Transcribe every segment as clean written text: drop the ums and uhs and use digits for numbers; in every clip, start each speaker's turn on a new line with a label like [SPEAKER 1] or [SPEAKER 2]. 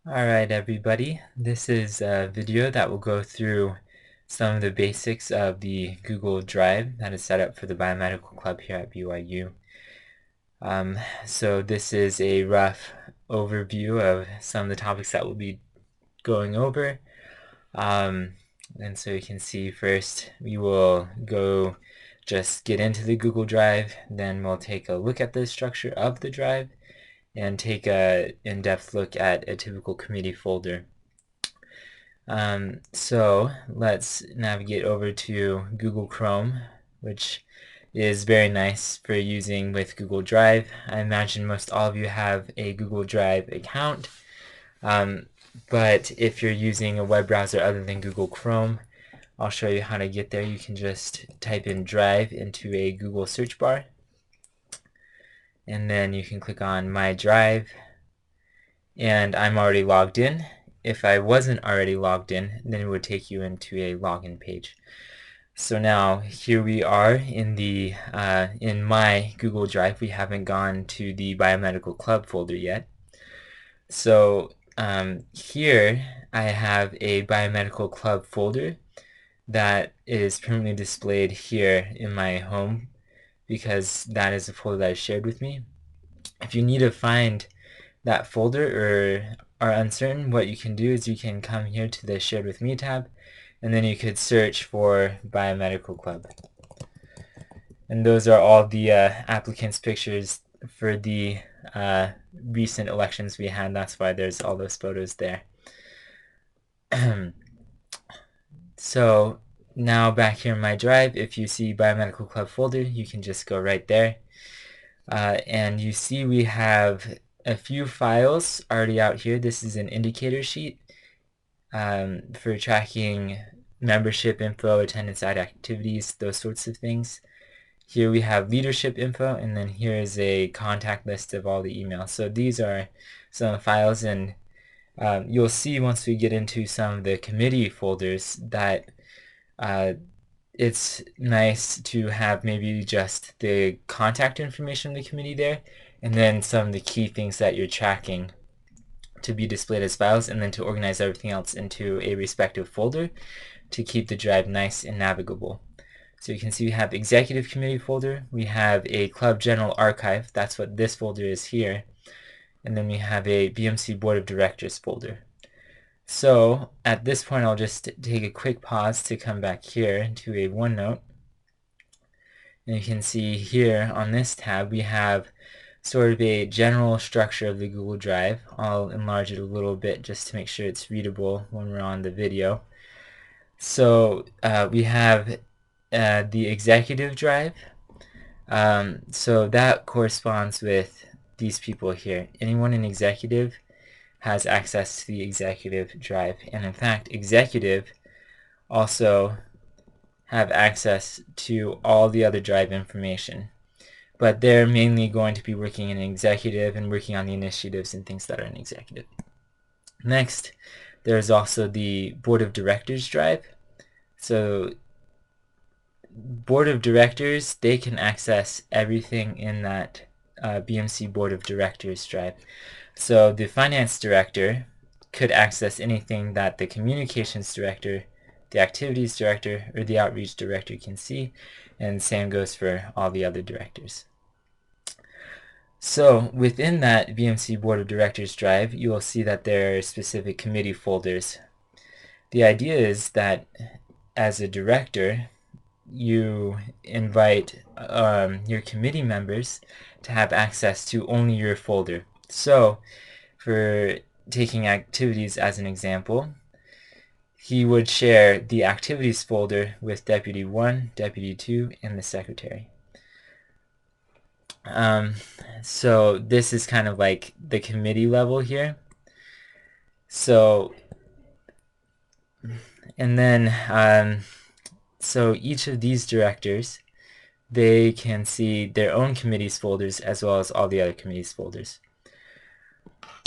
[SPEAKER 1] Alright everybody, this is a video that will go through some of the basics of the Google Drive that is set up for the Biomedical Club here at BYU. So this is a rough overview of some of the topics that we'll be going over. And so you can see first we will just get into the Google Drive, then we'll take a look at the structure of the drive and take a in-depth look at a typical committee folder. So let's navigate over to Google Chrome, which is very nice for using with Google Drive. I imagine most all of you have a Google Drive account, but if you're using a web browser other than Google Chrome, I'll show you how to get there. You can just type in Drive into a Google search bar, and then you can click on My Drive, and I'm already logged in. If I wasn't already logged in, then it would take you into a login page. So now here we are in the in my Google Drive. We haven't gone to the Biomedical Club folder yet. So here I have a Biomedical Club folder that is permanently displayed here in my home because that is a folder that is shared with me. If you need to find that folder or are uncertain, what you can do is you can come here to the Shared With Me tab, and then you could search for Biomedical Club. And those are all the applicants' pictures for the recent elections we had. That's why there's all those photos there. So now back here in my drive, if you see Biomedical Club folder, you can just go right there. And you see we have a few files already out here. This is an indicator sheet for tracking membership info, attendance at activities, those sorts of things. Here we have leadership info, and then here is a contact list of all the emails. So these are some files, and you'll see once we get into some of the committee folders that it's nice to have maybe just the contact information of the committee there, and then some of the key things that you're tracking to be displayed as files, and then to organize everything else into a respective folder to keep the drive nice and navigable. So you can see we have executive committee folder, we have a club general archive, that's what this folder is here, and then we have a BMC board of directors folder. So at this point I'll just take a quick pause to come back here to a OneNote, and you can see here on this tab we have sort of a general structure of the Google Drive. I'll enlarge it a little bit just to make sure it's readable when we're on the video. So we have the executive drive. So that corresponds with these people here. Anyone in executive has access to the executive drive. And in fact, executive also have access to all the other drive information. But they're mainly going to be working in executive and working on the initiatives and things that are in executive. Next, there's also the board of directors drive. So board of directors, they can access everything in that BMC board of directors drive. So the finance director could access anything that the communications director, the activities director, or the outreach director can see, and same goes for all the other directors. So within that BMC board of directors drive, you will see that there are specific committee folders. The idea is that as a director, you invite your committee members to have access to only your folder. So for taking activities as an example, he would share the activities folder with Deputy 1, Deputy 2, and the secretary. So this is kind of like the committee level here. So, and then, so each of these directors, they can see their own committees folders as well as all the other committees folders.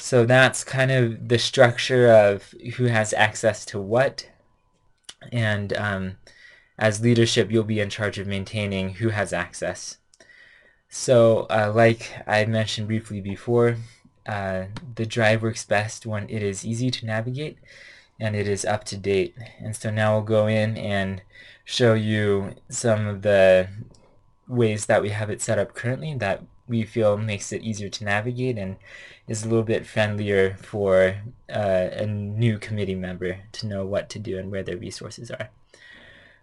[SPEAKER 1] So that's kind of the structure of who has access to what, and as leadership, you'll be in charge of maintaining who has access. So like I mentioned briefly before, the drive works best when it is easy to navigate and it is up to date. And so now we'll go in and show you some of the ways that we have it set up currently that we feel makes it easier to navigate and is a little bit friendlier for a new committee member to know what to do and where their resources are.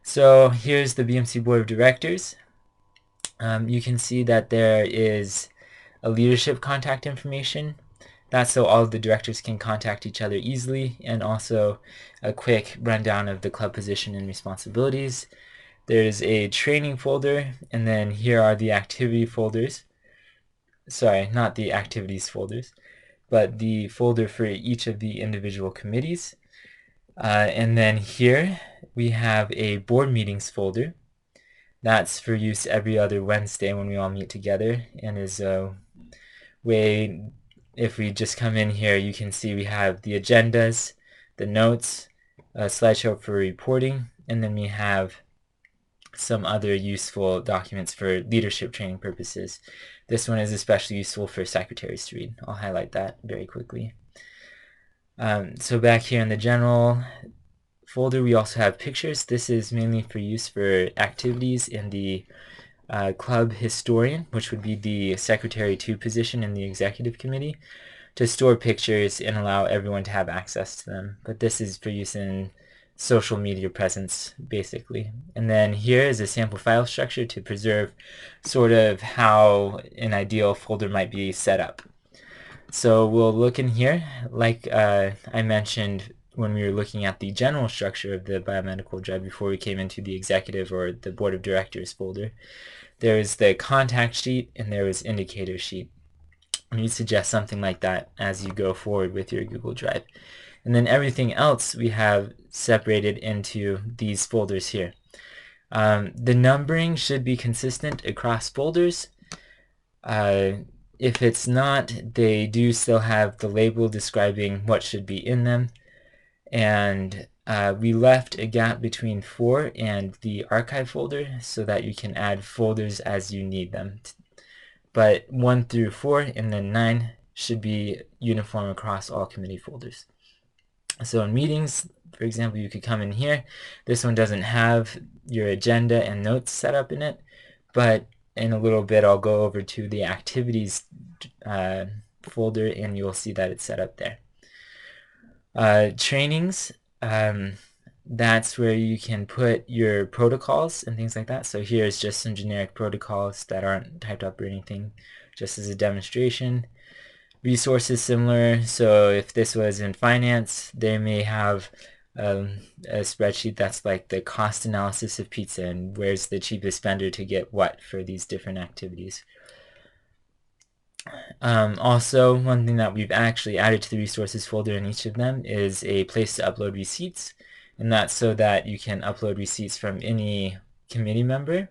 [SPEAKER 1] So here's the BMC Board of Directors. You can see that there is a leadership contact information. That's so all of the directors can contact each other easily, and also a quick rundown of the club position and responsibilities. There's a training folder, and then here are the activity folders. Sorry, not the activities folders, but the folder for each of the individual committees. And then here we have a board meetings folder. That's for use every other Wednesday when we all meet together, and is a way, if we just come in here, you can see we have the agendas, the notes, a slideshow for reporting, and then we have some other useful documents for leadership training purposes. This one is especially useful for secretaries to read. I'll highlight that very quickly. So back here in the general folder, we also have pictures. This is mainly for use for activities in the club historian, which would be the secretary 2 position in the executive committee, to store pictures and allow everyone to have access to them. But this is for use in social media presence, basically. And then here is a sample file structure to preserve sort of how an ideal folder might be set up. So we'll look in here, like I mentioned when we were looking at the general structure of the biomedical drive before we came into the executive or the board of directors folder. There is the contact sheet and there is indicator sheet. And you suggest something like that as you go forward with your Google Drive. And then everything else we have separated into these folders here. The numbering should be consistent across folders. If it's not, they do still have the label describing what should be in them. And we left a gap between 4 and the archive folder so that you can add folders as you need them. But 1 through 4 and then 9 should be uniform across all committee folders. So in meetings, for example, you could come in here. This one doesn't have your agenda and notes set up in it, but in a little bit I'll go over to the activities folder and you'll see that it's set up there. Trainings, that's where you can put your protocols and things like that. So here's just some generic protocols that aren't typed up or anything, just as a demonstration. Resources similar, so if this was in finance, they may have a spreadsheet that's like the cost analysis of pizza and where's the cheapest vendor to get what for these different activities. Also, one thing that we've actually added to the resources folder in each of them is a place to upload receipts, and that's so that you can upload receipts from any committee member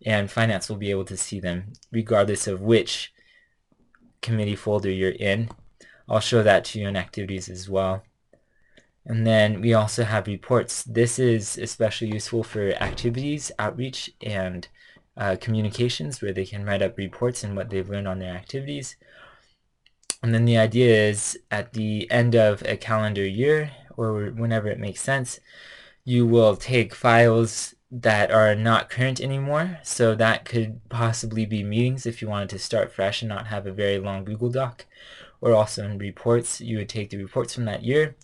[SPEAKER 1] and finance will be able to see them regardless of which committee folder you're in. I'll show that to you in activities as well. And then we also have reports. This is especially useful for activities, outreach, and communications, where they can write up reports and what they've learned on their activities. And then the idea is at the end of a calendar year, or whenever it makes sense, you will take files that are not current anymore. So that could possibly be meetings if you wanted to start fresh and not have a very long Google Doc. Or also in reports, you would take the reports from that year.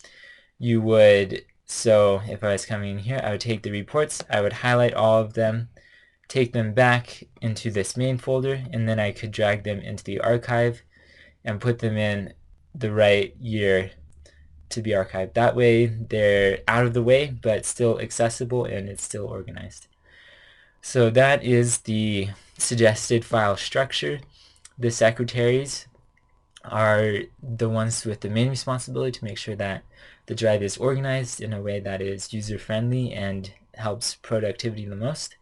[SPEAKER 1] You would, so if I was coming in here, I would take the reports, I would highlight all of them, take them back into this main folder, and then I could drag them into the archive and put them in the right year to be archived. That way they're out of the way but still accessible and it's still organized. So that is the suggested file structure. The secretaries are the ones with the main responsibility to make sure that the drive is organized in a way that is user-friendly and helps productivity the most.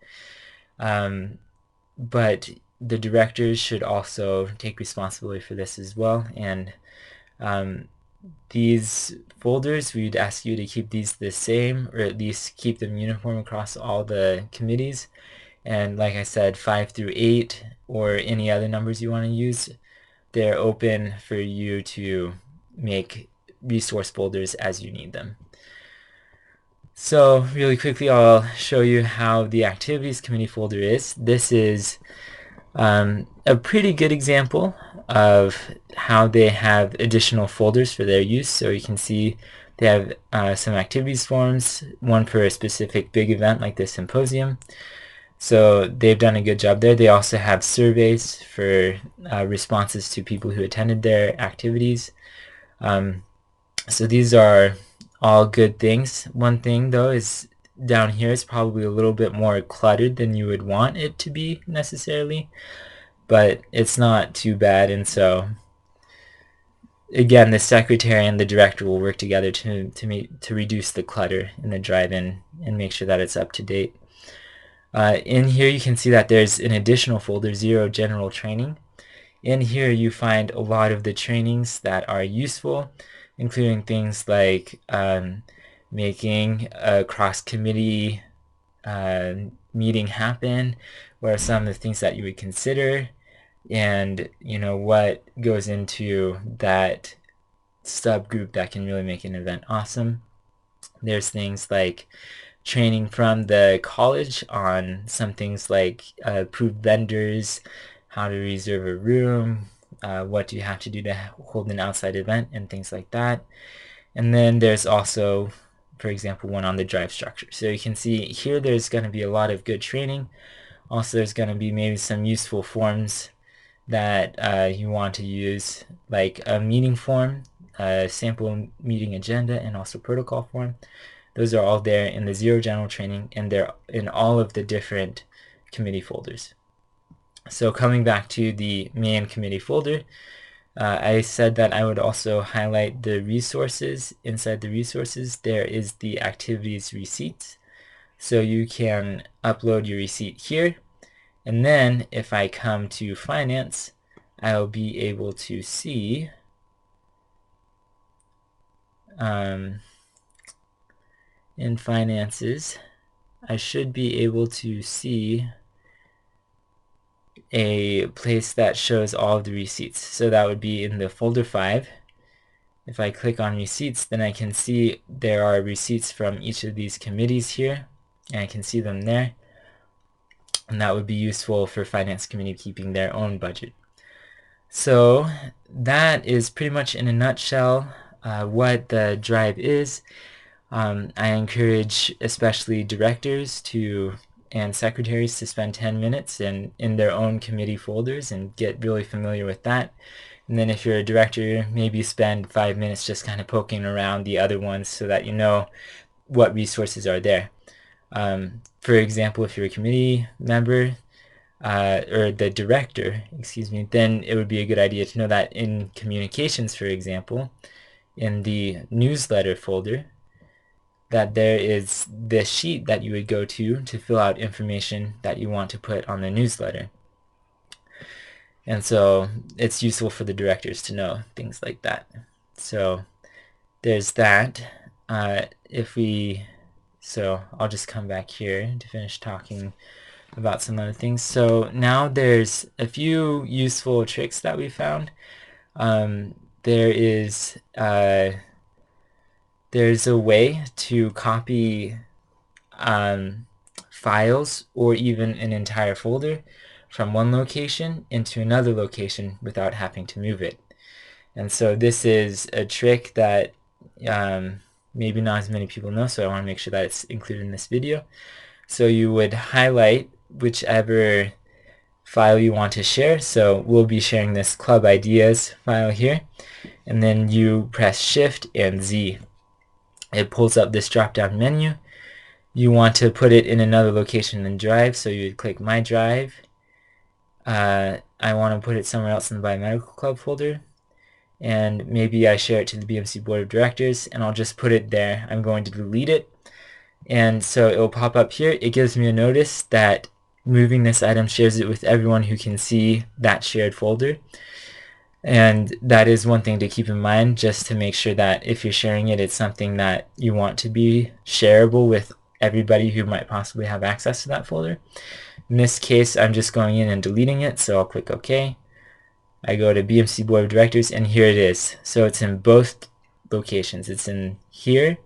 [SPEAKER 1] But the directors should also take responsibility for this as well. And these folders, we'd ask you to keep these the same, or at least keep them uniform across all the committees. And like I said, 5 through 8 or any other numbers you want to use they're open for you to make resource folders as you need them. So really quickly, I'll show you how the activities committee folder is. This is a pretty good example of how they have additional folders for their use. So you can see they have some activities forms, one for a specific big event like this symposium. So they've done a good job there. They also have surveys for responses to people who attended their activities. So these are all good things. One thing though is down here is probably a little bit more cluttered than you would want it to be necessarily, but it's not too bad. And so again, the secretary and the director will work together to reduce the clutter in the drive-in and make sure that it's up to date. In here you can see that there's an additional folder, 0 General Training. In here you find a lot of the trainings that are useful, including things like making a cross-committee meeting happen, what are some of the things that you would consider, and what goes into that subgroup that can really make an event awesome. There's things like training from the college on some things like approved vendors, how to reserve a room, what do you have to do to hold an outside event, and things like that. And then there's also, for example, one on the drive structure. So you can see here there's going to be a lot of good training. Also, there's going to be maybe some useful forms that you want to use, like a meeting form, a sample meeting agenda, and also protocol form. Those are all there in the 0 General Training, and they're in all of the different committee folders. So coming back to the main committee folder, I said that I would also highlight the resources. Inside the resources, there is the activities receipts. So you can upload your receipt here. And then if I come to finance, I'll be able to see in finances, I should be able to see a place that shows all of the receipts. So that would be in the folder 5. If I click on receipts, then I can see there are receipts from each of these committees here, and I can see them there. And that would be useful for finance committee keeping their own budget. So that is pretty much in a nutshell what the drive is. I encourage especially directors and secretaries to spend 10 minutes in their own committee folders and get really familiar with that. And then if you're a director, maybe spend 5 minutes just kind of poking around the other ones so that you know what resources are there. For example, if you're a committee member, or the director, excuse me, then it would be a good idea to know that in communications, for example, in the newsletter folder, that there is this sheet that you would go to fill out information that you want to put on the newsletter. And so it's useful for the directors to know things like that. So there's that. So I'll just come back here to finish talking about some other things. So now there's a few useful tricks that we found. There's a way to copy files or even an entire folder from one location into another location without having to move it. And so this is a trick that maybe not as many people know, so I want to make sure that it's included in this video. So you would highlight whichever file you want to share. So we'll be sharing this club ideas file here, and then you press Shift and Z. It pulls up this drop-down menu. You want to put it in another location than Drive, so you would click My Drive. I want to put it somewhere else in the Biomedical Club folder, and maybe I share it to the BMC Board of Directors, and I'll just put it there. I'm going to delete it, and so it will pop up here. It gives me a notice that moving this item shares it with everyone who can see that shared folder. And that is one thing to keep in mind, just to make sure that if you're sharing it, it's something that you want to be shareable with everybody who might possibly have access to that folder. In this case, I'm just going in and deleting it, so I'll click OK. I go to BMC Board of Directors, and here it is. So it's in both locations. It's in here,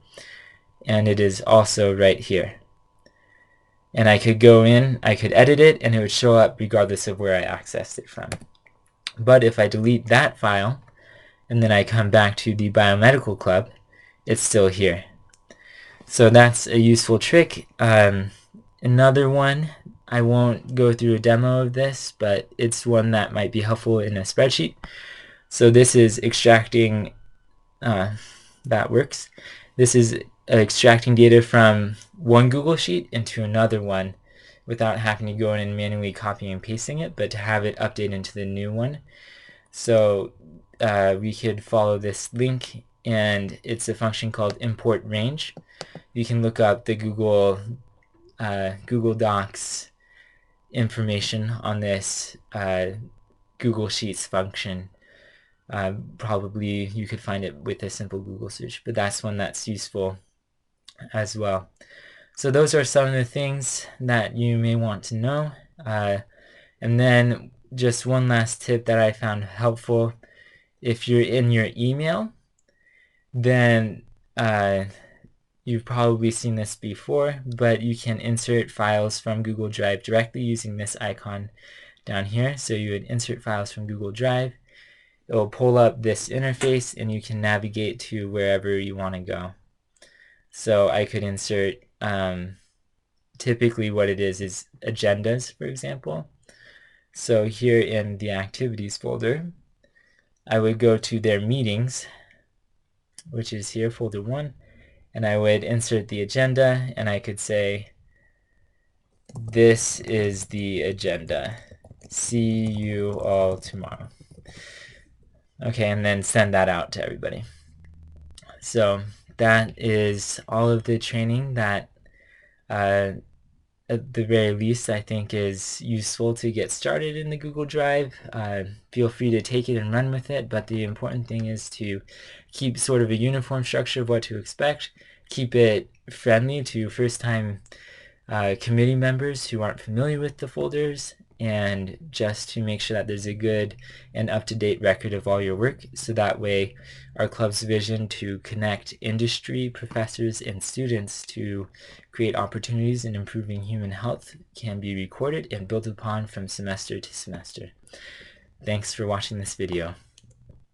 [SPEAKER 1] and it is also right here. And I could go in, I could edit it, and it would show up regardless of where I accessed it from. But if I delete that file, and then I come back to the Biomedical Club, it's still here. So that's a useful trick. Another one, I won't go through a demo of this, but it's one that might be helpful in a spreadsheet. So this is extracting, that works. This is extracting data from one Google Sheet into another one without having to go in and manually copying and pasting it, but to have it update into the new one. So we could follow this link, and it's a function called import range. You can look up the Google Docs information on this Google Sheets function. Probably you could find it with a simple Google search, but that's one that's useful as well. So those are some of the things that you may want to know. And then just one last tip that I found helpful. If you're in your email, then you've probably seen this before, but you can insert files from Google Drive directly using this icon down here. So you would insert files from Google Drive. It will pull up this interface, and you can navigate to wherever you want to go. So I could insert, typically what it is agendas, for example. So here in the activities folder, I would go to their meetings, which is here, folder 1, and I would insert the agenda, and I could say, this is the agenda. See you all tomorrow. Okay, and then send that out to everybody. So that is all of the training that at the very least I think is useful to get started in the Google Drive. Feel free to take it and run with it, but the important thing is to keep sort of a uniform structure of what to expect, keep it friendly to first-time committee members who aren't familiar with the folders, and just to make sure that there's a good and up-to-date record of all your work, so that way our club's vision to connect industry, professors, and students to create opportunities in improving human health can be recorded and built upon from semester to semester. Thanks for watching this video.